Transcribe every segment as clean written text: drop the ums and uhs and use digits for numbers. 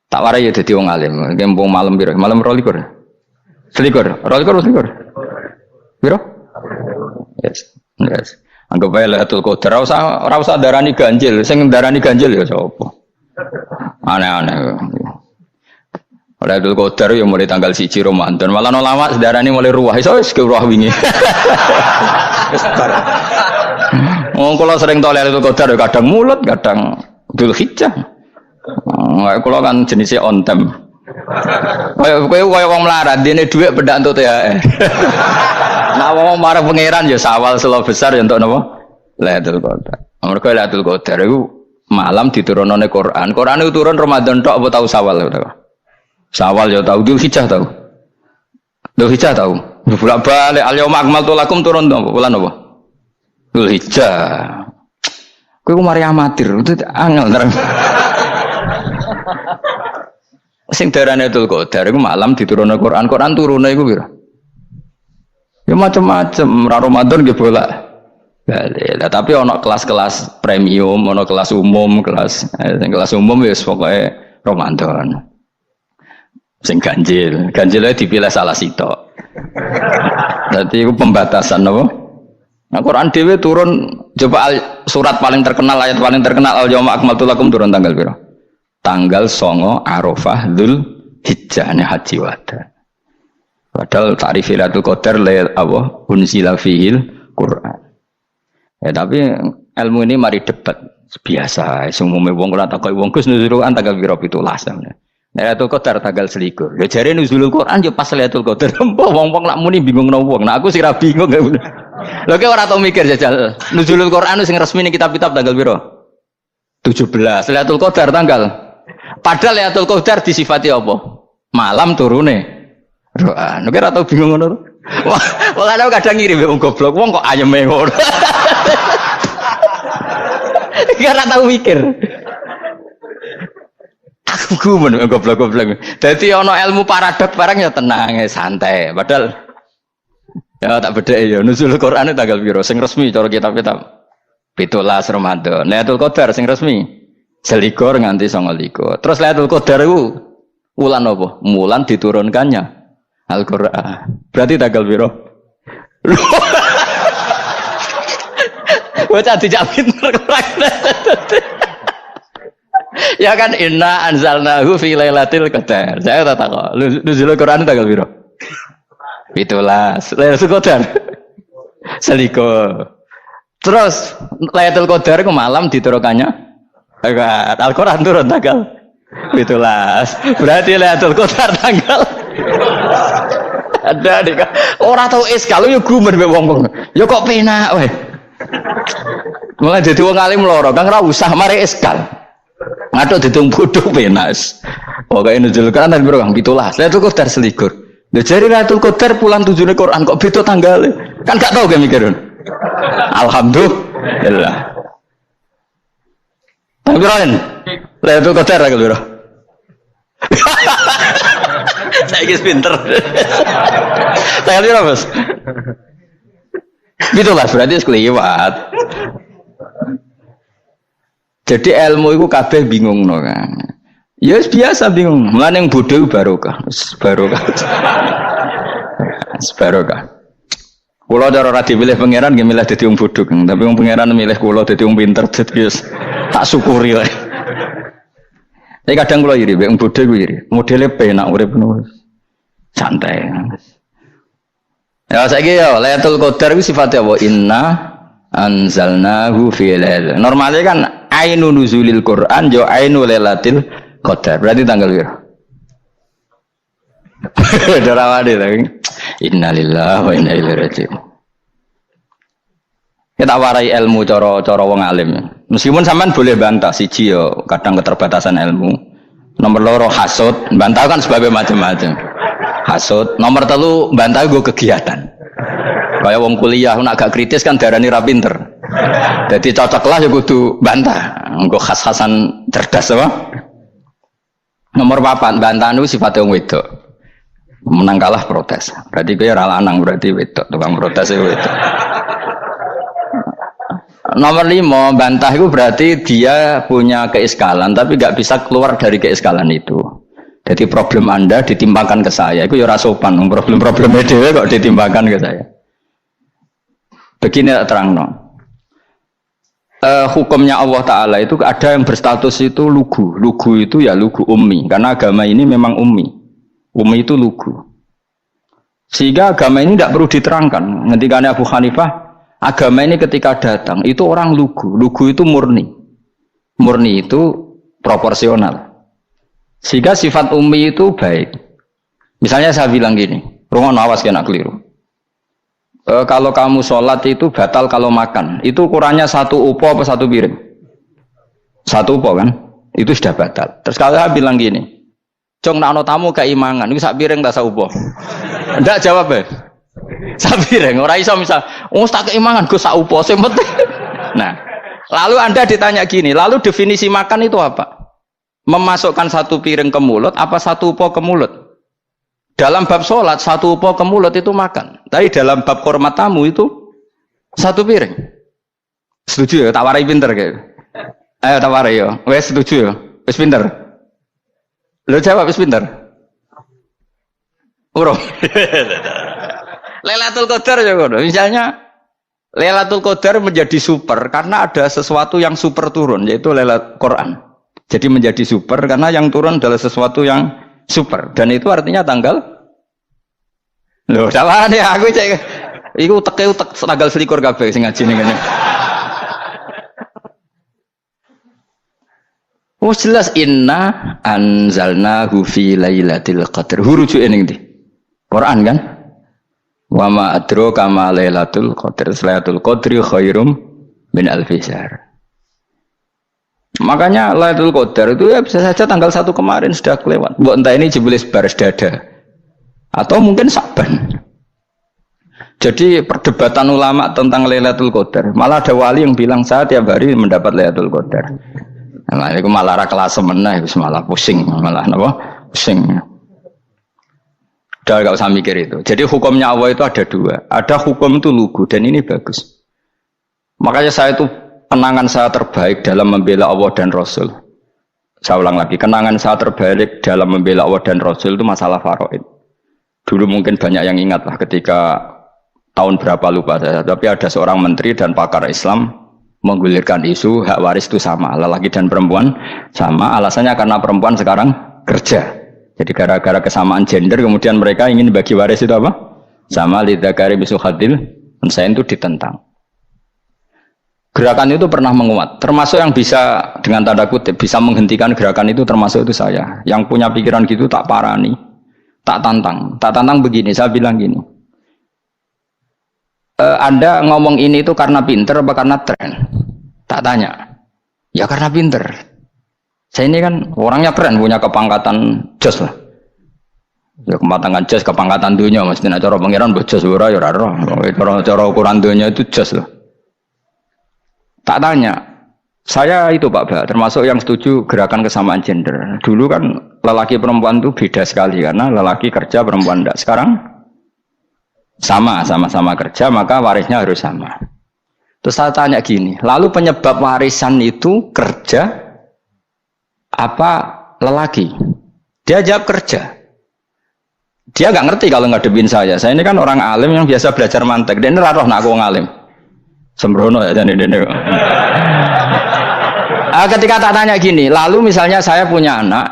Tak warai ya dadi wong alim. Kempung malam piro? Malam 22. Selikur. 22 selikur. Piro? Yes. Yes. Anggap ae Lailatul Qadar ora usah darani ganjil. Sing darani ganjil ya sapa? Aneh-aneh. Lailatul Qadar ya mulai tanggal 1 Ramadan. Malah ulama sedarani mulai ruwah. Iso wis ke ruwah wingi. Wis bar. Wong kula sering tol Lailatul Qadar kadang mulut, kadang Dzulhijjah. Kula kan jenisnya on time. Kaya wong melarat, dene dhuwit pendak entuk THR. Nah wong marang pangeran ya sawal selo besar ya entuk napa? Lailatul Qadar. Mergo Lailatul Qadar iku malam diturunane Quran. Quran itu turun Ramadan tok apa tau Sawal ya? Sawal ya tau, Dzulhijjah tau. Dzulhijjah tau. Bolak-balik al-yauma akmaltu lakum turun to bulan apa? Dzulhijjah. Kowe mari amatir, itu angel terang. Sing darane Lailatul Qadar iku malam diturunne Quran. Quran turune iku piro? Ya macam-macam, Ramadan nggih bolak. Lah tapi ana kelas-kelas premium, ana kelas umum, kelas umum ya pokoke Ramadan. Sing ganjil dipilih salah sitok. Dadi iku pembatasan apa? Nah, Quran dhewe turun coba surat paling terkenal, ayat paling terkenal al-yauma akmaltu lakum turun tanggal piro? Tanggal 9 Arafah Dzulhijjah haji wada. Padahal ta'rif Lailatul Qadar apa unzila fihil Quran. Ya tapi ilmu ini mari debat biasa. Umume wong ora takoki wong Gus nuzul Quran tanggal piro 17. Lailatul Qadar tanggal 21. Ya jare nuzulul Quran yo pas Lailatul Qadar. Wong-wong lak muni bingung nang wong. Nah aku sira bingung. Lha kok ora tau mikir jajal. Nuzulul Quran sing resmi ning kitab-kitab tanggal piro? 17. Lailatul Qadar tanggal. Padahal Lailatul Qadar disifati apa? Malam turune. Doa. Nek ora tau bingung ngono. Wong ana kadang ngirim wong goblok. Wong kok ayeme ngono. Ora tau mikir. Aku men goblok-goblok. Dadi ana ilmu paradok barang ya tenang, ya santai. Padahal ya tak bedheki ya nuzul Quran tanggal piro sing resmi cara kitab-kitab 17 Ramadan. Lailatul Qadar sing resmi 21 nganti 29. Terus Lailatul Qadar iku wulan apa? Wulan diturunkannya Al-Qur'an. Berarti tanggal piro? Bocah dijak pinter ya kan inna anzalnahu fi lailatul qadar. Saya tak tahu. Nuzul Quran tanggal piro? 17. Lailatul Qadar. Seliko. Terus Lailatul Qadar ku malam diturunkannya Al-Qur'an turun tanggal 17. Berarti Lailatul Qadar tanggal ada dik. Ora tau iskal yo gumen mbek wong-wong. Ya kok penak wae. Mulai dadi wong alim loro, Kang ora usah mari iskal. Ngatuk ditung bodho penas. Pokoke nuzul Quran piro Kang 17. Lailatul Qadar selikur. Lha jare Lailatul Qadar bulan 7 Quran kok beda tanggale. Kan gak tau ge mikir. Alhamdulillah. Tanggalan. Lailatul Qadar tanggal piro? Saiki pinter. Tanggal piro, Mas? 17 berarti sekliwat. Jadi ilmu itu kabeh bingung no kan. Ya biasa bingung. Mulane yang bodoh barokah. Barokah. Barokah. Kula cara ora dipilih pangeran nggih milih dadi wong bodoh, tapi wong pangeran milih kula dadi wong pinter dadi tak syukuri wae. Tapi kadang kula iri wong bodoh ku iri. Modele penak urip ngono. Santai. Ya saiki ya Lailatul Qadar ku sifate apa? Inna anzalnahu fi lailatul. Normalnya kan ainu nuzulil Quran jo ainu lailatul qadar. Berarti tanggal piro? Dorawade lagi. Innalillahi wa inna ilaihi raji'un. Kita warai ilmu cara wong alim. Meskipun sampean boleh bantah siji yo kadang keterbatasan ilmu. Nomor loro hasud, bantah kan sebab macam-macam. Hasud. Nomor 3 bantah go kegiatan. Kayak wong kuliah nak agak kritis kan darani ra pinter. Jadi cocoklah ya kudu bantah. Engko khas-khasan cerdas apa? Nomor 4 bantahan itu sifatnya wong wedok. Menang kalah protes. Berarti kowe ora lanang berarti wedok, tukang protes itu wedok. Nomor 5 bantah itu berarti dia punya keiskalan tapi enggak bisa keluar dari keiskalan itu. Jadi problem Anda ditimpakan ke saya, itu ya ora sopan. Problem-problem dhewe kok ditimpakan ke saya. Begini terang no. Hukumnya Allah Ta'ala itu ada yang berstatus itu lugu. Lugu itu ya lugu ummi. Karena agama ini memang ummi. Ummi itu lugu. Sehingga agama ini tidak perlu diterangkan. Ketika Abu Hanifah, agama ini ketika datang, itu orang lugu. Lugu itu murni. Murni itu proporsional. Sehingga sifat ummi itu baik. Misalnya saya bilang gini, rungono awas kena keliru. Kalau kamu sholat itu batal kalau makan. Itu ukurannya 1 upo apa 1 piring? 1 upo kan? Itu sudah batal. Terus kalau saya bilang gini, Cong nak tamu keimangan, itu 1 piring tak 1 upo? Enggak jawab ya? 1 piring. Orang iso misal, tak keimangan, gue 1 upo. Nah, lalu Anda ditanya gini, lalu definisi makan itu apa? Memasukkan 1 piring ke mulut, apa 1 upo ke mulut? Dalam bab sholat, 1 upo ke mulut itu makan. Tapi dalam bab hormat tamu itu 1 piring. Setuju ya? Tawari pinter kayak. Ayo tawari ya. Wes setuju ya? Wes pinter. Lo jawab wes pinter. Urung. Lailatul Qadar ya kok. Misalnya Lailatul Qadar menjadi super karena ada sesuatu yang super turun, yaitu Lailatul Quran. Jadi menjadi super karena yang turun adalah sesuatu yang super, dan itu artinya tanggal loh, salah nih aku cek itu utek tanggal 21 kabeh sing ngaji ning ngene. Oh jelas inna anzalnahu fi lailatul qadr. Rujuke ning ndi? Quran kan? Wa ma adraka ma lailatul qadr. Lailatul qadri khairum min alfi syahr. Makanya Lailatul Qadar itu ya bisa saja tanggal 1 kemarin sudah kelewat. Mbok entah ini jebelis baris dada atau mungkin Saban. Jadi perdebatan ulama tentang Lailatul Qadar, malah ada wali yang bilang saya tiap hari mendapat Lailatul Qadar. Nah, itu malah ra kelas meneh, malah pusing, malah napa? Pusing. Udah enggak usah mikir itu. Jadi hukumnya Allah itu ada 2. Ada hukum itu lugu dan ini bagus. Makanya saya itu kenangan saya terbaik dalam membela Allah dan Rasul. Saya ulang lagi, kenangan saya terbaik dalam membela Allah dan Rasul itu masalah faraid. Dulu mungkin banyak yang ingat lah ketika tahun berapa lupa saya, tapi ada seorang menteri dan pakar Islam menggulirkan isu hak waris itu sama, lelaki dan perempuan sama, alasannya karena perempuan sekarang kerja. Jadi gara-gara kesamaan gender kemudian mereka ingin bagi waris itu apa? Sama lidzakari mislu hadzil unsayain itu ditentang. Gerakan itu pernah menguat, termasuk yang bisa dengan tanda kutip bisa menghentikan gerakan itu termasuk itu saya. Yang punya pikiran gitu tak parani, tak tantang begini. Saya bilang gini, Anda ngomong ini itu karena pinter apa karena tren? Tak tanya, ya karena pinter. Saya ini kan orangnya keren, punya kepangkatan jos lah. Ya kepangkatan jos, kepangkatan dunia, mesti nak cara pangeran bojos ora ya ora. Cara ukuran dunia itu jos lah. Tak tanya, saya itu Pak Ba, termasuk yang setuju gerakan kesamaan gender. Dulu kan lelaki perempuan itu beda sekali karena lelaki kerja perempuan tidak. Sekarang sama-sama kerja maka warisnya harus sama. Terus saya tanya gini, lalu penyebab warisan itu kerja apa lelaki? Dia jawab kerja. Dia nggak ngerti kalau ngadepin saya. Saya ini kan orang alim yang biasa belajar mantek. Dia ini roh nak aku ngalim. Sembrono ya jadi ini. Ketika tak tanya gini, lalu misalnya saya punya anak,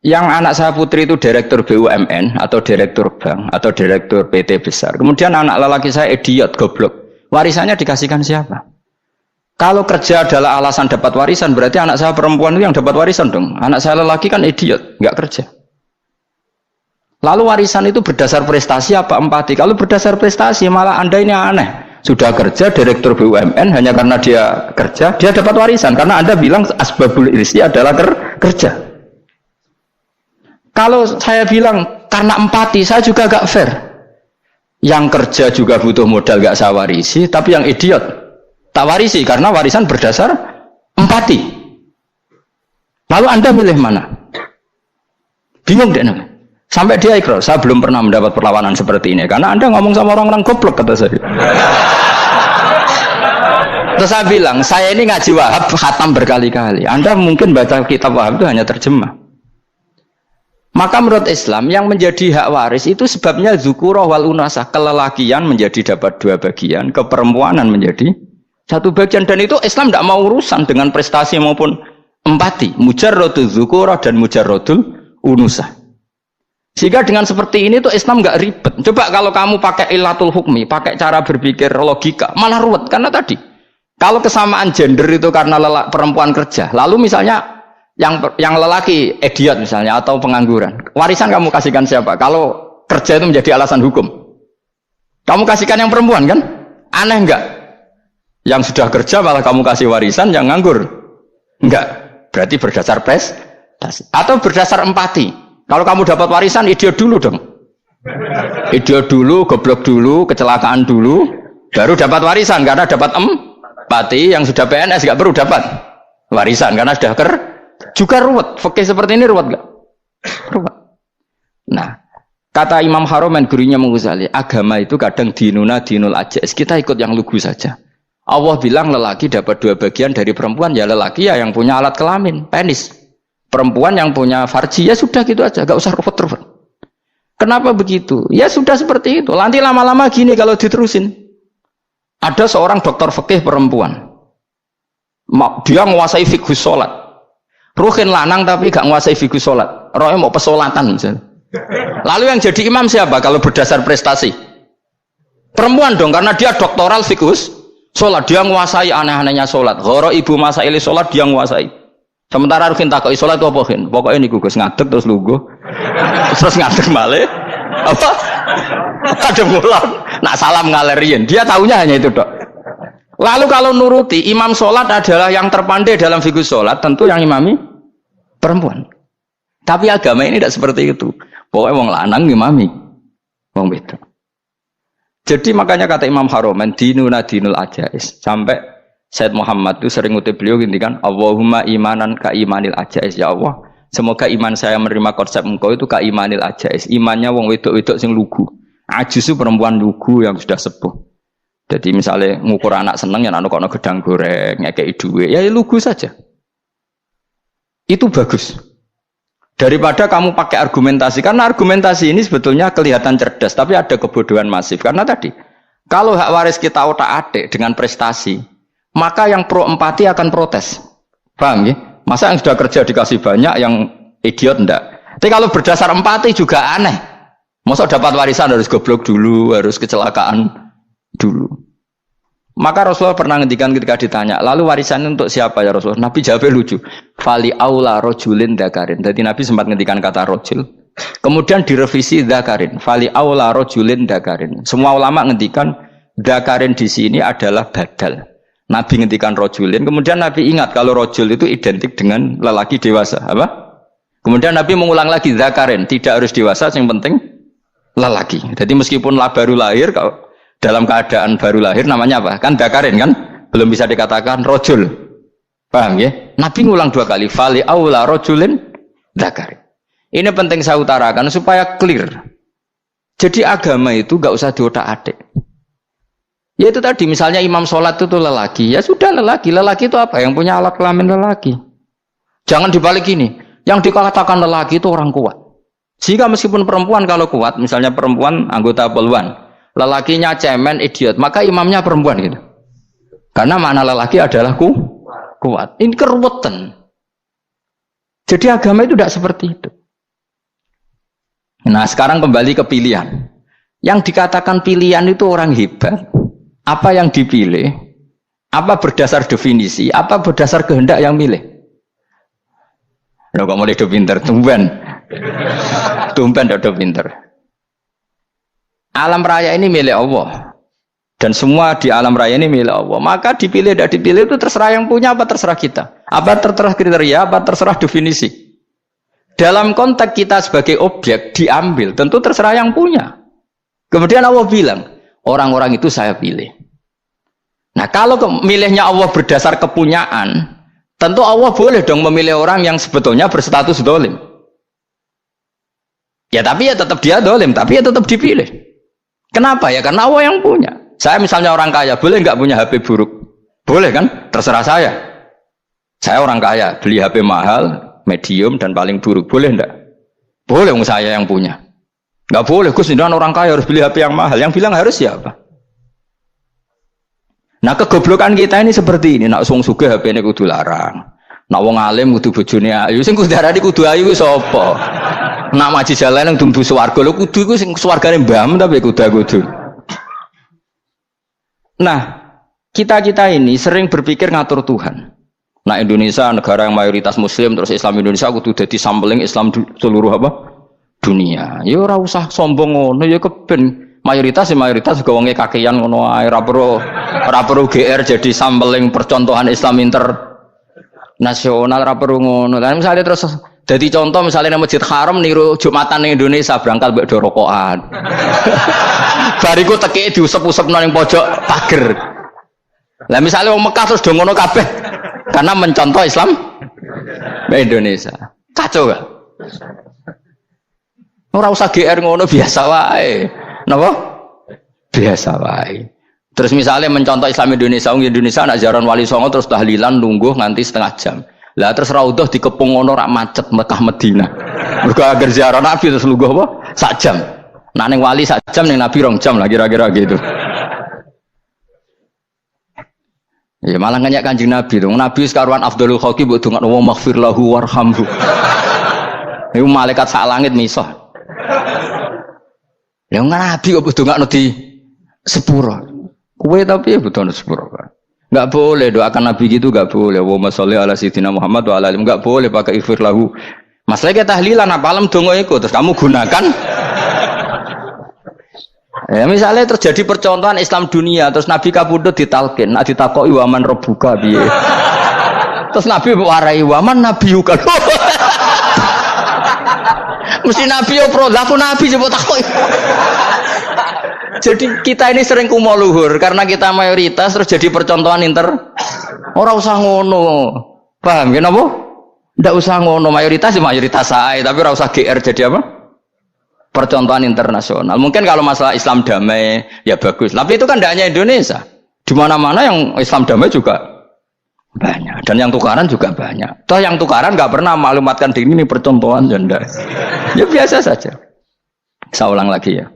yang anak saya putri itu direktur BUMN atau direktur bank atau direktur PT besar. Kemudian anak lelaki saya idiot, goblok. Warisannya dikasihkan siapa? Kalau kerja adalah alasan dapat warisan, berarti anak saya perempuan itu yang dapat warisan dong. Anak saya lelaki kan idiot, nggak kerja. Lalu warisan itu berdasar prestasi apa empati? Kalau berdasar prestasi malah Anda ini aneh. Sudah kerja direktur BUMN hanya karena dia kerja, dia dapat warisan karena Anda bilang asbabul irsi adalah kerja. Kalau saya bilang karena empati, saya juga gak fair. Yang kerja juga butuh modal gak saya warisi, tapi yang idiot tak warisi karena warisan berdasar empati. Lalu Anda milih mana? Bingung deh. Sampai dia ikrar, saya belum pernah mendapat perlawanan seperti ini karena Anda ngomong sama orang-orang goblok kata saya. Terus saya bilang, saya ini ngaji Wahab khatam berkali-kali. Anda mungkin baca kitab Wahab itu hanya terjemah. Maka menurut Islam yang menjadi hak waris itu sebabnya zukurah wal unasah, kelelakian menjadi dapat 2 bagian, keperempuanan menjadi 1 bagian, dan itu Islam tidak mau urusan dengan prestasi maupun empati, mujarrodul zukurah dan mujarrodul unusah. Sehingga dengan seperti ini tuh Islam nggak ribet. Coba kalau kamu pakai ilatul hukmi, pakai cara berpikir logika, malah ruwet. Karena tadi kalau kesamaan gender itu karena perempuan kerja, lalu misalnya yang lelaki idiot misalnya atau pengangguran, warisan kamu kasihkan siapa? Kalau kerja itu menjadi alasan hukum, kamu kasihkan yang perempuan kan? Aneh enggak? Yang sudah kerja malah kamu kasih warisan yang nganggur? Enggak. Berarti berdasar prestasi atau berdasar empati. Kalau kamu dapat warisan idiot dulu dong, idiot dulu, goblok dulu, kecelakaan dulu, baru dapat warisan karena dapat empati. Yang sudah PNS enggak perlu dapat warisan karena sudah juga ruwet. Fikih seperti ini ruwet gak? Ruwet. Nah, kata Imam Haromen gurunya Ghazali, agama itu kadang dinuna dinul ajais. Kita ikut yang lugu saja. Allah bilang lelaki dapat 2 bagian dari perempuan, ya lelaki ya yang punya alat kelamin, penis. Perempuan yang punya farji, ya sudah gitu aja, gak usah ruwet-ruwet. Kenapa begitu? Ya sudah seperti itu. Nanti lama-lama gini kalau diterusin. Ada seorang dokter fikih perempuan. Dia menguasai fikih sholat. Ruhin lanang tapi gak nguasai fikih sholat. Rohnya mau pesolatan misalnya. Lalu yang jadi imam siapa kalau berdasar prestasi? Perempuan dong, karena dia doktoral fikih sholat. Dia nguasai aneh-anehnya sholat. Goro ibu masaili sholat dia nguasai. Sementara Ruhin takoi sholat itu apa? Pokoknya ini gugus ngadeg terus lugu. Terus ngadeg balik. Apa? Ada mulan. Nak salam ngalerin. Dia tahunya hanya itu dok. Lalu kalau nuruti imam sholat adalah yang terpandai dalam fikih sholat, tentu yang imami perempuan. Tapi agama ini tidak seperti itu. Pokoknya wong lanang imami, wong beda. Jadi makanya kata Imam Haromen, dinuna dinul ajais. Sampai Said Muhammad itu sering ngutip beliau gini kan, Allahumma imanan ka imanil ajais. Ya Allah, semoga iman saya menerima konsep engkau itu ka imanil ajais. Imannya wong wedok-wedok sing lugu. Ajus itu perempuan lugu yang sudah sepuh. Jadi misalnya ngukur anak seneng ya anak kono gedang goreng, ngekei duit, ya lugu saja. Itu bagus. Daripada kamu pakai argumentasi, karena argumentasi ini sebetulnya kelihatan cerdas, tapi ada kebodohan masif. Karena tadi, kalau hak waris kita otak-atik dengan prestasi, maka yang pro empati akan protes. Paham ya? Masa yang sudah kerja dikasih banyak, yang idiot enggak? Tapi kalau berdasar empati juga aneh. Masa dapat warisan harus goblok dulu, harus kecelakaan dulu. Maka Rasulullah pernah ngendikan ketika ditanya, lalu warisan untuk siapa ya Rasulullah? Nabi jawabnya lucu. Fali aula rojulin dzakarin. Jadi Nabi sempat ngendikan kata rojul. Kemudian direvisi dzakarin. Fali aula rojulin dzakarin. Semua ulama ngendikan dzakarin di sini adalah badal. Nabi ngendikan rojulin. Kemudian Nabi ingat kalau rojul itu identik dengan lelaki dewasa. Apa? Kemudian Nabi mengulang lagi dzakarin. Tidak harus dewasa, yang penting lelaki. Jadi meskipun baru lahir, kalau dalam keadaan baru lahir namanya apa? Kan dakarin kan? Belum bisa dikatakan rojul. Paham ya? Nabi ngulang 2 kali. Fali aula rojulin dakarin. Ini penting saya utarakan supaya clear. Jadi agama itu gak usah diotak-atik. Ya itu tadi misalnya imam sholat itu lelaki. Ya sudah lelaki. Lelaki itu apa? Yang punya alat kelamin lelaki. Jangan dibalik ini. Yang dikatakan lelaki itu orang kuat. Jika meskipun perempuan kalau kuat, misalnya perempuan anggota poluan, lelakinya cemen, idiot, maka imamnya perempuan gitu. Karena makna lelaki adalah kuat. Ini keruwetan. Jadi agama itu tidak seperti itu. Nah sekarang kembali ke pilihan. Yang dikatakan pilihan itu orang hebat. Apa yang dipilih? Apa berdasar definisi? Apa berdasar kehendak yang milih? Loh kok mulai pinter, tumben udah pinter. Alam raya ini milik Allah. Dan semua di alam raya ini milik Allah. Maka dipilih tidak dipilih itu terserah yang punya apa terserah kita. Apa terserah kriteria, apa terserah definisi. Dalam konteks kita sebagai objek diambil, tentu terserah yang punya. Kemudian Allah bilang, orang-orang itu saya pilih. Nah kalau milihnya Allah berdasar kepunyaan, tentu Allah boleh dong memilih orang yang sebetulnya berstatus dolim. Ya tapi ya tetap dia dolim, tapi ya tetap dipilih. Kenapa ya? Karena Allah yang punya. Saya misalnya orang kaya, boleh nggak punya HP buruk? Boleh kan? Terserah saya. Saya orang kaya, beli HP mahal, medium dan paling buruk, boleh nggak? Boleh wong saya yang punya. Enggak boleh Gus, dengan orang kaya harus beli HP yang mahal. Yang bilang harus siapa? Nah, kegoblokan kita ini seperti ini. Nak wong sugih HP ini kudu larang. Nak wong alim kudu bojone ayu. Sing kudu darani kudu ayu ku sapa? Nak maji jalan yang dumbu swarga lho kudu iku sing swargane mbam tapi kudu. Nah, kita ini sering berpikir ngatur Tuhan. Nah, Indonesia negara yang mayoritas muslim terus Islam Indonesia kudu dadi sampling Islam seluruh apa? Dunia. Ya ora usah sombong ngono ya keben. Mayoritas juga wonge kakean ngono ae ora perlu GR jadi sampling percontohan Islam internasional ora perlu ngono. Lah misalnya terus jadi contoh misalnya nang Masjid Haram niru Jumatan ning Indonesia berangkat mbek do rokokan. Bariku teki diusep-usepno ning pojok pager. Lah misalnya wong Mekah terus do ngono kabeh karena mencontoh Islam Indonesia. Kacau gak? Ora usah GR ngono biasa wae. Napa? Biasa wae. Terus misalnya mencontoh Islam Indonesia, Indonesia nak ziarah Wali Songo terus tahlilan nunggu nganti setengah jam. Lah terus raudhah dikepung ngono rak macet Mekah Madinah. Mergo agar ziarah Nabi terus lungguh apa? Sak jam. Nah ning wali sak jam ning Nabi 2 jam lah kira-kira gitu. Ya malah nganyak Kanjeng Nabi dong. Nabi sekaruan afdhalul khalqi mbok dongakno wa maghfir lahu warhamhu. Iku malaikat sak langit misah. Ya Nabi kok ndongakno di sepuro. Kowe tapi ya butuh sepuro. Enggak boleh doakan Nabi gitu, enggak boleh. Wa sholli ala sayyidina Muhammad wa ala alihi. Enggak boleh pakai ighfir lahu. Masalah kita tahlilan apa alam donga iku terus kamu gunakan. Ya misalnya terjadi percontohan Islam dunia terus Nabi kabudut ditalkin, nak ditakoki waman rabbuka piye. Terus Nabi warai waman nabiyuka. Mesti Nabi yo pro, aku Nabi coba takoki. Jadi kita ini sering kumo luhur karena kita mayoritas terus jadi percontohan Ora usah ngono. Paham ya napa? Ndak usah ngono, mayoritas ya mayoritas sae, tapi ora usah GR jadi apa? Percontohan internasional. Mungkin kalau masalah Islam damai ya bagus. Tapi itu kan tidak hanya Indonesia. Di mana-mana yang Islam damai juga banyak dan yang tukaran juga banyak. Toh yang tukaran nggak pernah maklumatkan diri ini percontohan janda. Ya biasa saja. Saya ulang lagi ya.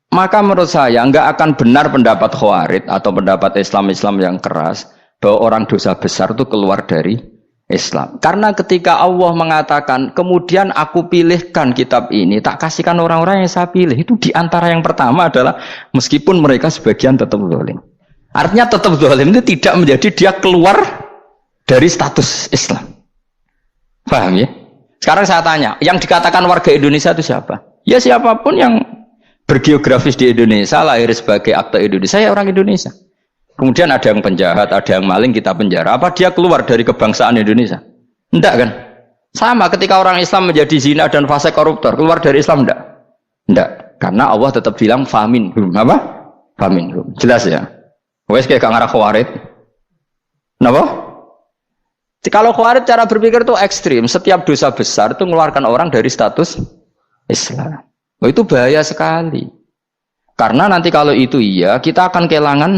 Maka menurut saya nggak akan benar pendapat Khawarij atau pendapat Islam yang keras bahwa orang dosa besar itu keluar dari Islam. Karena ketika Allah mengatakan kemudian aku pilihkan kitab ini tak kasihkan orang-orang yang saya pilih, itu diantara yang pertama adalah meskipun mereka sebagian tetap zalim. Artinya tetap zalim itu tidak menjadi dia keluar dari status Islam. Paham ya? Sekarang saya tanya, yang dikatakan warga Indonesia itu siapa? Ya siapapun yang bergeografis di Indonesia, lahir sebagai akte Indonesia, ya orang Indonesia. Kemudian ada yang penjahat, ada yang maling, kita penjara. Apa dia keluar dari kebangsaan Indonesia? Enggak kan? Sama ketika orang Islam menjadi zina dan fase koruptor, keluar dari Islam enggak? Enggak. Karena Allah tetap bilang faminhum. Apa? Faminhum. Jelas ya? Wes kayak gak ngarah Khawarij. Kenapa? Kalau Khawarij cara berpikir itu ekstrim. Setiap dosa besar itu mengeluarkan orang dari status Islam. Oh, itu bahaya sekali. Karena nanti kalau itu iya, kita akan kehilangan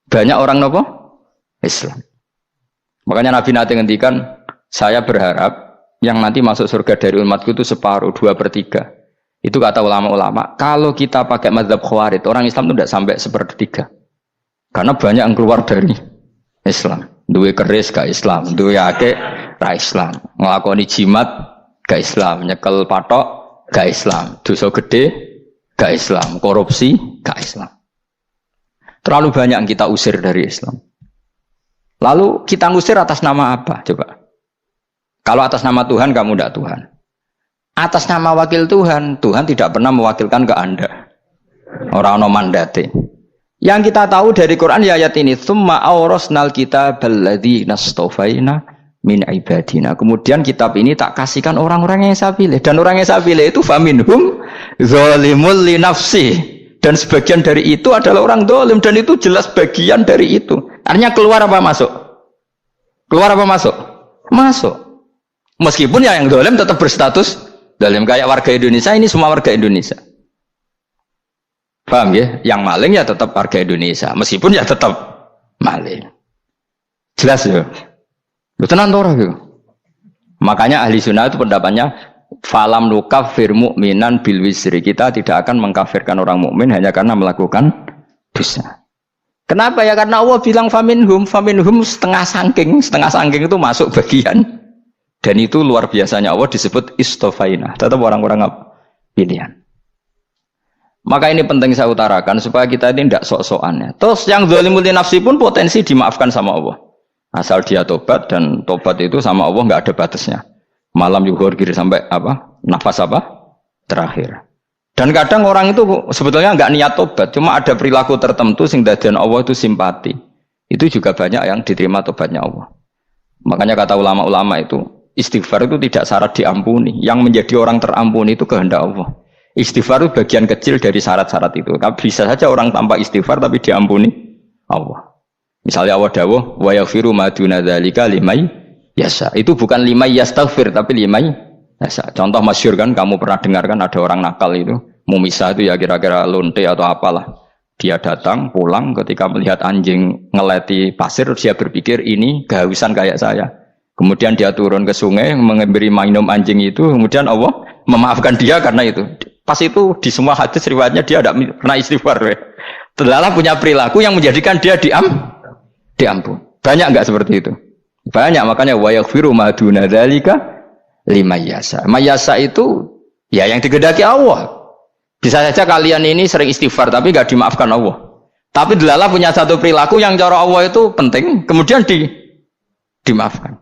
banyak orang nopo Islam. Makanya Nabi nanti ngendikan, saya berharap yang nanti masuk surga dari umatku itu separuh, 2/3. Itu kata ulama-ulama. Kalau kita pakai mazhab Khawarij, orang Islam itu tidak sampai 1/3. Karena banyak yang keluar dari Islam. Duwe keris gak Islam, duwe akeh ra Islam, nglakoni jimat gak Islam, nyekel patok gak Islam, dosa gede gak Islam, korupsi gak Islam. Terlalu banyak yang kita usir dari Islam. Lalu kita ngusir atas nama apa? Coba. Kalau atas nama Tuhan, kamu tidak Tuhan. Atas nama wakil Tuhan, Tuhan tidak pernah mewakilkan ke Anda. Orang-orang mandate. Yang kita tahu dari Quran ya ayat ini, tsumma awrasnal kitabal ladzina astafaina min ibadina. Kemudian kitab ini tak kasihkan orang-orang yang saya pilih, dan orang yang saya pilih itu faminhum zalimul li nafsi, dan sebagian dari itu adalah orang zalim, dan itu jelas bagian dari itu. Artinya keluar apa masuk? Keluar apa masuk? Masuk. Meskipun ya yang zalim tetap berstatus zalim, kayak warga Indonesia ini semua warga Indonesia. Paham ya? Yang maling ya tetap warga Indonesia, meskipun ya tetap maling. Jelas ya? Lu tenang orang itu. Makanya ahli sunnah itu pendapatnya Falam nukafir mu'minan bil wisri. Kita tidak akan mengkafirkan orang mukmin hanya karena melakukan dosa. Kenapa ya? Karena Allah bilang faminhum setengah sangking itu masuk bagian. Dan itu luar biasanya Allah disebut istofaina. Tetap orang-orang pilihan. Maka ini penting saya utarakan supaya kita ini tidak sok-sokan ya. Terus yang zalimul nafsi pun potensi dimaafkan sama Allah. Asal dia tobat, dan tobat itu sama Allah nggak ada batasnya. Malam yuhur kiri sampai apa? Nafas apa? Terakhir. Dan kadang orang itu sebetulnya nggak niat tobat, cuma ada perilaku tertentu sehingga dan Allah itu simpati. Itu juga banyak yang diterima tobatnya Allah. Makanya kata ulama-ulama itu, istighfar itu tidak syarat diampuni. Yang menjadi orang terampuni itu kehendak Allah. Istighfar itu bagian kecil dari syarat-syarat itu. Bisa saja orang tanpa istighfar tapi diampuni Allah. Misalnya Allah dawuh wa yaghfiru ma duna dzalika limay yasha. Itu bukan limay yastaghfir tapi limay yasha. Contoh masyhur kan, kamu pernah dengar kan, ada orang nakal itu, mumisah itu ya kira-kira lonte atau apalah. Dia datang pulang ketika melihat anjing ngeleti pasir, dia berpikir ini kehausan kayak saya. Kemudian dia turun ke sungai memberi minum anjing itu, kemudian Allah memaafkan dia karena itu. Pas itu di semua hadis riwayatnya dia tidak pernah istighfar. Telah punya perilaku yang menjadikan dia diampun. Banyak enggak seperti itu? Banyak, makanya wa yaghfiru ma duna dzalika liman yasha. Mayasa itu ya yang digedaki Allah. Bisa saja kalian ini sering istighfar tapi enggak dimaafkan Allah. Tapi Delala punya satu perilaku yang cara Allah itu penting, kemudian dimaafkan.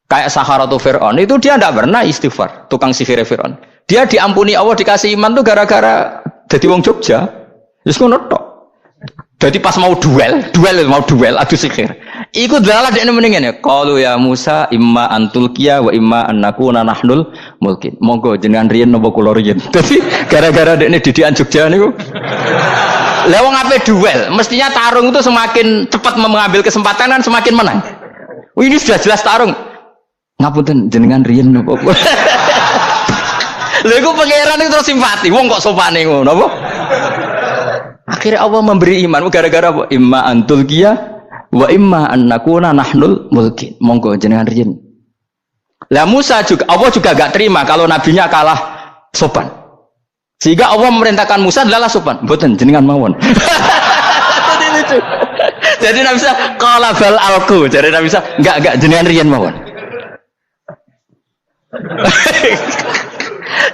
Kayak Saharatu Fir'aun itu dia tidak pernah istighfar, tukang sihir Fir'aun. Dia diampuni Allah, dikasih iman tuh gara-gara jadi wong Jogja. Terus ngono tok. Jadi pas mau duel adu sihir. Iku Delala dekne mendingan ya. Qalu ya Musa imma antulqiya wa imma annakuna nahnul mulkin. Monggo jenengan riyen napa kula riyen. Dadi gara-gara dekne didikan Jogja niku. Lah wong ape duel, mestinya tarung itu semakin cepat mengambil kesempatan kan semakin menang. Ini sudah jelas tarung. Ngapunten jenengan riyen napa. Lha iku pangeran itu terus simpati. Wong kok sopane ngono apa? Akhirnya Allah memberi iman gara-gara apa? Imma antul qiya wa imma annakuna nahnul mulkin. Monggo jenengan riyen. Lah Musa juga Allah juga enggak terima kalau nabinya kalah sopan. Sehingga Allah memerintahkan Musa adalah sopan. Mboten jenengan mawon. Jadi Nabi Musa qala bal alqu. Jadi Nabi Musa enggak jenengan riyen mawon.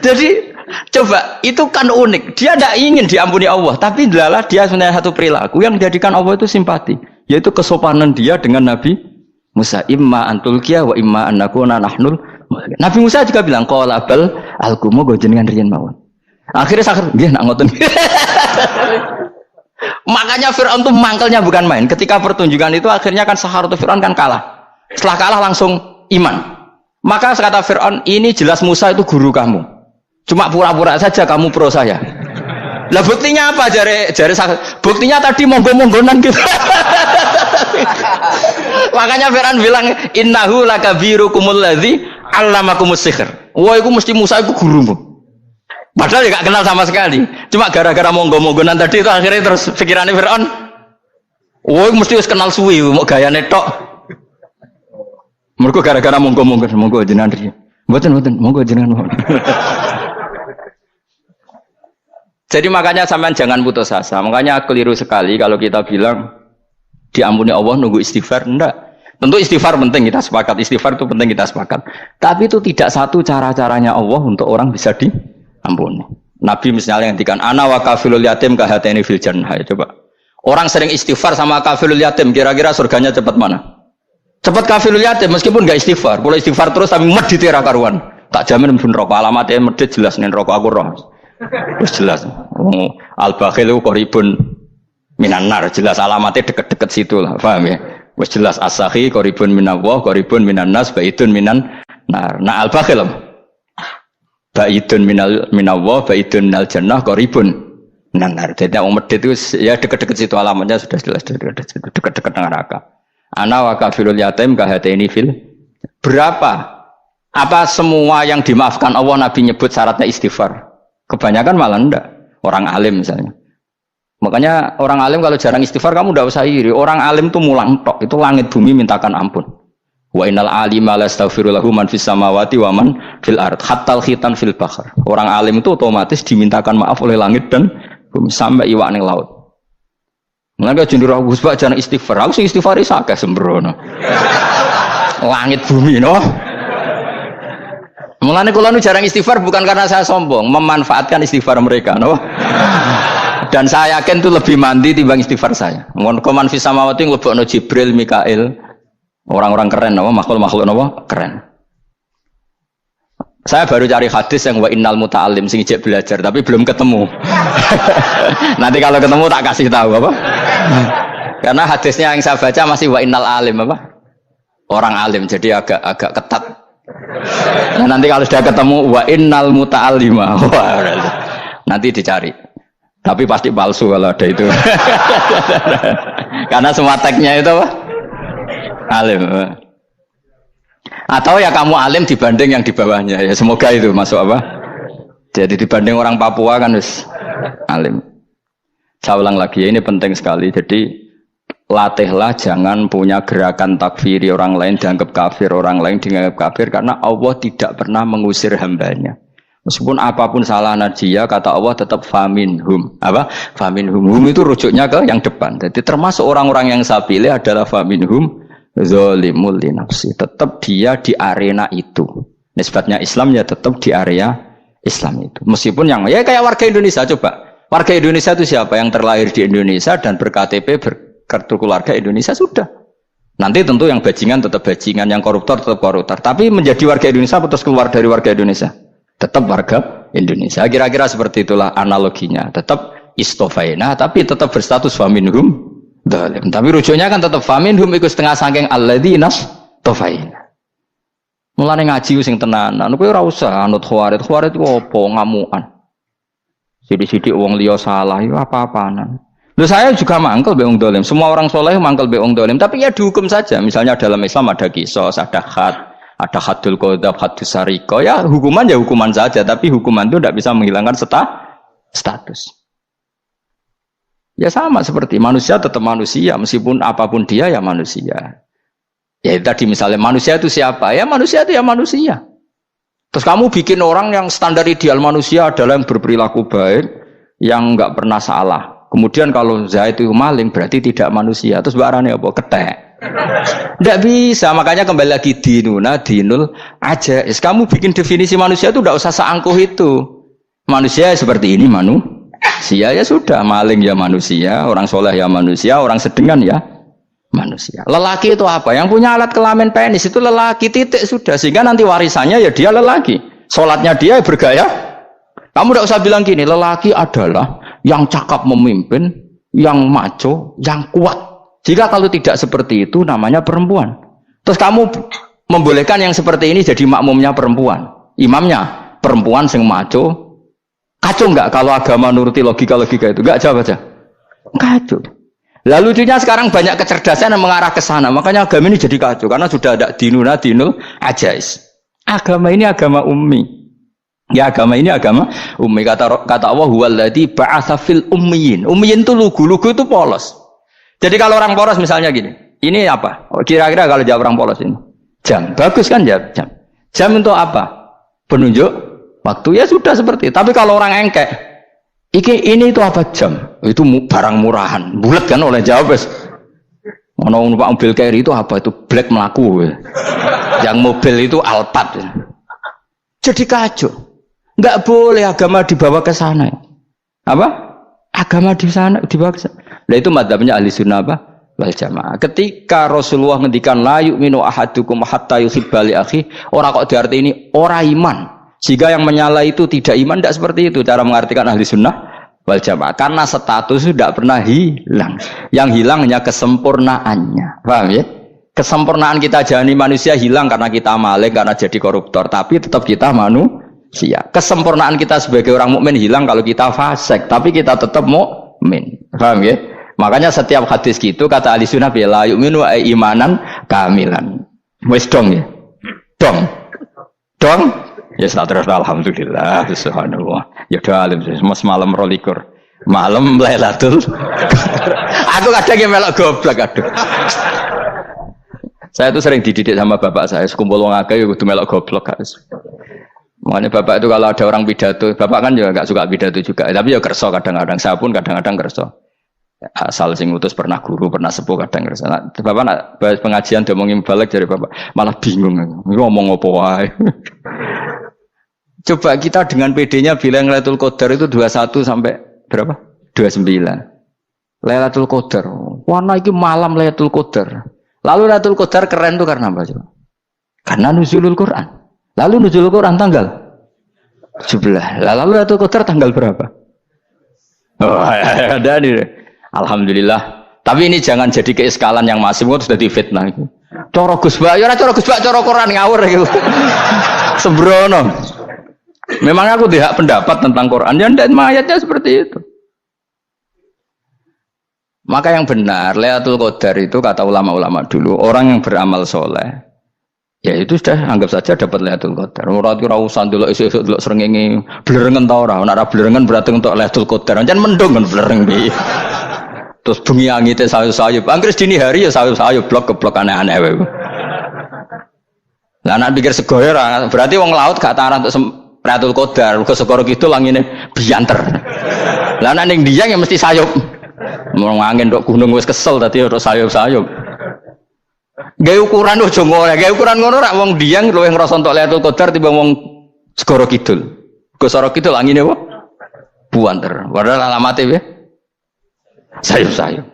Jadi coba itu kan unik. Dia tidak ingin diampuni Allah, tapi adalah dia sebenarnya satu perilaku yang menjadikan Allah itu simpati, yaitu kesopanan dia dengan Nabi Musa. Imma antulqiya wa imma annakuna nahnul. Nabi Musa juga bilang qala bal alqu moga jenengan riyen mawon. Akhirnya sakit nggih nak ngoten. Makanya Firaun tuh mangkelnya bukan main. Ketika pertunjukan itu akhirnya kan Saharatu Firaun kan kalah. Setelah kalah langsung iman. Maka kata Firaun, ini jelas Musa itu guru kamu. Cuma pura-pura saja kamu pro saya. Lah buktinya apa? Jare buktinya tadi monggo-monggonan gitu. Makanya Firaun bilang innahu lakabirukumul ladzi 'allamakumus sihr. Wah, itu mesti Musa itu gurumu. Padahal dia gak kenal sama sekali. Cuma gara-gara monggo-monggonan tadi itu akhirnya terus pikirannya Firaun. Wah, mesti harus kenal suwi, mau gayane tok. Mergo gara-gara monggo-monggo jenengan riyen. Mboten monggo jenengan. Jadi makanya sampean jangan putus asa. Makanya keliru sekali kalau kita bilang diampuni Allah nunggu istighfar. Enggak. Tentu istighfar penting, kita sepakat. Istighfar itu penting, kita sepakat. Tapi itu tidak satu cara-caranya Allah untuk orang bisa diampuni. Nabi misalnya ngendikan ana wa kafilul yatim kahateni fil jannah. Coba. Orang sering istighfar sama kafilul yatim, kira-kira surganya cepat mana? Cepat kafilul yatim meskipun enggak istighfar. Boleh istighfar terus tapi medit ra karuan. Tak jamin pun rokok alamatnya medit jelas nen rokok aku roh. Terus jelas. Al-bakhil itu koribun minan nar, jelas alamatnya deket-deket situ lah, paham ya? Wes jelas as-sakhi koribun minallah, koribun minan nas, baidun minan nar. Nah al-bakhil baidun minallah, baidun minal jannah, koribun minan nar. Jadi yang medit itu ya deket-deket situ alamatnya sudah jelas deket-deket neraka. Ana wa kafilul yatim kahateni fil. Berapa? Apa semua yang dimaafkan Allah Nabi nyebut syaratnya istighfar? Kebanyakan malah enggak. Orang alim misalnya. Makanya orang alim kalau jarang istighfar kamu enggak usah iri. Orang alim tuh mulang tok. Itu langit bumi mintakan ampun. Wa innal alima la astaghfiru lahu man fis samawati wa man fil ard hatta khitan fil bahr. Orang alim itu otomatis dimintakan maaf oleh langit dan bumi sampai iwak ning laut. Mengapa jendur Gus Pak jangan istighfar. Aku sing istighfar iki akeh sembrono. Langit bumi no. Mulane kula nu jarang istighfar bukan karena saya sombong, memanfaatkan istighfar mereka no. Dan saya yakin itu lebih mandi timbang istighfar saya. Mon koman fis samawati nglebokno Jibril, Mikail. Orang-orang keren no, makhluk-makhluk no, keren. Saya baru cari hadis yang wa innal muta'allim sing ijek belajar tapi belum ketemu. Nanti kalau ketemu tak kasih tahu apa? Karena hadisnya yang saya baca masih wa innal alim apa? Orang alim jadi agak ketat. Nah, nanti kalau sudah ketemu wa innal muta'allima. Nanti dicari. Tapi pasti palsu kalau ada itu. Karena semua teksnya itu apa? Alim. Atau ya kamu alim dibanding yang di bawahnya ya semoga itu masuk apa? Jadi dibanding orang Papua kan harus alim. Saya ulang lagi ya, ini penting sekali. Jadi latihlah jangan punya gerakan takfiri orang lain dianggap kafir, orang lain dianggap kafir karena Allah tidak pernah mengusir hambanya. Meskipun apapun salah najiyah kata Allah tetap faminhum. Apa? Faminhum. Hum itu rujuknya ke yang depan. Jadi termasuk orang-orang yang saya pilih adalah faminhum zalimul li nafsi, tetap dia di arena itu. Nisbatnya Islam ya tetap di area Islam itu. Meskipun yang ya kayak warga Indonesia coba. Warga Indonesia itu siapa yang terlahir di Indonesia dan berKTP berkartu keluarga Indonesia sudah. Nanti tentu yang bajingan tetap bajingan, yang koruptor tetap koruptor. Tapi menjadi warga Indonesia terus keluar dari warga Indonesia. Tetap warga Indonesia. Kira-kira seperti itulah analoginya. Tetap istofaina tapi tetap berstatus faminhum dalim. Tapi rujuknya kan tetap faminhum iku setengah saking alladzinas tofaina. Mulane ngaji sing tenanan, kowe ora usah anut khawarit. Khawarit ku apa ngamukan. Sithik-sithik wong liya salah iku apa-apanan. Lho saya juga mangkel be wong dolim. Semua orang soleh mangkel be wong dolim, tapi ya dihukum saja. Misalnya dalam Islam ada qisas, ada ada haddul qadzaf, haddus sarika. Ya hukuman saja, tapi hukuman itu tidak bisa menghilangkan status. Ya sama seperti manusia tetap manusia, meskipun apapun dia ya manusia. Ya tadi misalnya manusia itu siapa? Ya manusia itu ya manusia. Terus kamu bikin orang yang standar ideal manusia adalah yang berperilaku baik, yang enggak pernah salah. Kemudian kalau Zaid itu maling berarti tidak manusia. Terus barangnya apa? Ketek. Tidak bisa, makanya kembali lagi dinul aja. Kamu bikin definisi manusia itu tidak usah seangkuh itu. Manusia seperti ini manusia ya sudah, maling ya manusia, orang soleh ya manusia, orang sedengan ya manusia. Lelaki itu apa? Yang punya alat kelamin penis itu lelaki, titik sudah. Sehingga nanti warisannya ya dia lelaki. Sholatnya dia bergaya. Kamu tidak usah bilang gini, lelaki adalah yang cakap memimpin, yang maco, yang kuat. Jika kalau tidak seperti itu namanya perempuan. Terus kamu membolehkan yang seperti ini jadi makmumnya perempuan, imamnya perempuan sing maco. Kacau enggak kalau agama nuruti logika-logika itu? Enggak, jawab aja. Kacau. Lalu lucunya sekarang banyak kecerdasan yang mengarah ke sana. Makanya agama ini jadi kacau karena sudah ada dinul ajais. Agama ini agama ummi. Ya agama ini agama ummi. Kata Allah huwallazi ba'atsa fil ummiyin. Ummiyin itu lugu-lugu itu polos. Jadi kalau orang polos misalnya gini, ini apa? Kira-kira kalau jawab orang polos ini, jam. Bagus kan jawab jam. Jam untuk apa? Penunjuk waktu ya sudah seperti itu. Tapi kalau orang engkek, ini itu apa jam? Itu barang murahan. Bulat kan oleh jawab. Ono numpak mobil carry itu apa? Itu black melaku. Yang mobil itu Alphard. Jadi kacau. Enggak boleh agama dibawa ke sana. Apa? Agama di sana dibawa ke sana. Nah itu madzhabnya ahli sunnah apa? Wal jamaah. Ketika Rasulullah ngendikan la yu'minu ahadukum hatta yuhibba li akhi, ora kok diarti ini ora iman. Jika yang menyala itu tidak iman, tidak seperti itu cara mengartikan ahli sunnah wal jamaah. Karena status itu tidak pernah hilang. Yang hilang hanya kesempurnaannya. Paham ya? Kesempurnaan kita jani manusia hilang karena kita maling, karena jadi koruptor. Tapi tetap kita manusia. Kesempurnaan kita sebagai orang mukmin hilang kalau kita fasik. Tapi kita tetap mukmin. Paham ya? Makanya setiap hadis gitu kata ahli sunnah la yu'minu imanan kamilan. Wis dong ya? Dong? Ya terus alhamdulillah subhanallah. Ya udah alim semalam rolikur. Malam Lailatul. Aku kadang yang melok goblok aduh. Saya tuh sering dididik sama bapak saya, sekumpul wong akeh ya kudu melok goblok guys. Makanya bapak itu kalau ada orang pidato, bapak kan juga nggak suka pidato juga, tapi ya kerso kadang-kadang, saya pun kadang-kadang kerso. Asal sing utus pernah guru, pernah sepuh kadang kerso. Nah, bapak nak bahas pengajian ngomongin balik dari bapak, malah bingung, ngomong apa wae. Coba kita dengan PD-nya bilang Lailatul Qadar itu 21 sampai berapa? 29. Lailatul Qadar. Warna iki malam Lailatul Qadar. Lalu Lailatul Qadar keren tuh karena apa coba? Karena nuzulul Quran. Lalu nuzulul Quran tanggal 17. Lalu Lailatul Qadar tanggal berapa? Oh, ada nih. Alhamdulillah. Tapi ini jangan jadi keiskalan yang masif itu sudah difitnah. Coro Gus Bak, ya coro Gus Bak, coro Quran ngawur gitu. Sembrono. Memang aku tidak pendapat tentang Quran, dan ayatnya seperti itu. Maka yang benar, Lailatul Qadar itu kata ulama-ulama dulu, orang yang beramal soleh, ya itu sudah anggap saja dapat Lailatul Qadar. Ora usah ndelok esuk-esuk ndelok srengenge blerengen ta ora. Nek ora blerengen berarti untuk Lailatul Qadar. Jan mendung kan blereng iki. Terus bengi angite sayup-sayup. Anggere dini hari ya sayup-sayup blok-blok aneh-aneh wae. Lah nek pikir segoyo ora, berarti wong laut gak taran untuk Lailatul Qadar, ke segoro kidul langine bianter. Lah nek ning Dieng ya mesti sayup. Mau angin dok gunung wis kesel tadi untuk sayup-sayup. Gawe ukuran ojo ngono, gawe ukuran ngono rak wong Dieng luwih ngrasa entuk Lailatul Qadar timbang wong segoro kidul. Ke segoro kidul angine apa? Buanter. Padahal alamate piye? Sayup-sayup.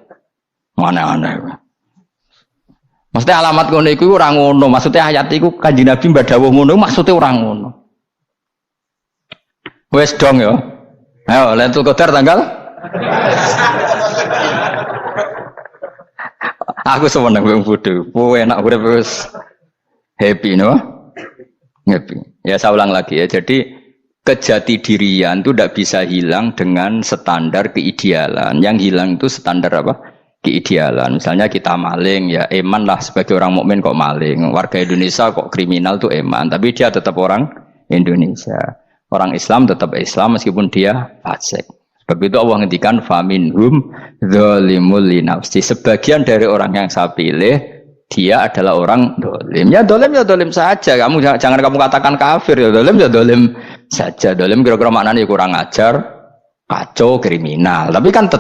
Mana-mana. Maksudnya alamat ngono iku ora ngono, maksudnya ayat iku Kanjeng Nabi mbadhawuh ngono, maksudnya ora ngono. Wes dong ya. Ayo Lailatul Qadar tanggal. Aku seneng wong bodho. Enak urip wis happy no. Happy. Ya saya ulang lagi ya. Jadi kejati dirian itu tidak bisa hilang dengan standar keidealan. Yang hilang itu standar apa? Keidealan. Misalnya kita maling, ya eman lah sebagai orang mukmin kok maling. Warga Indonesia kok kriminal tuh eman, tapi dia tetap orang Indonesia. Orang Islam tetap Islam meskipun dia fasik. Sebab itu Allah ngendikan faminhum dzalimul linafsi. Sebagian dari orang yang saya pilih dia adalah orang dolim. Ya dolim saja. Kamu jangan kamu katakan kafir ya dolim saja. Dolim kira-kira maknanya kurang ajar, kacau, kriminal. Tapi kan tetap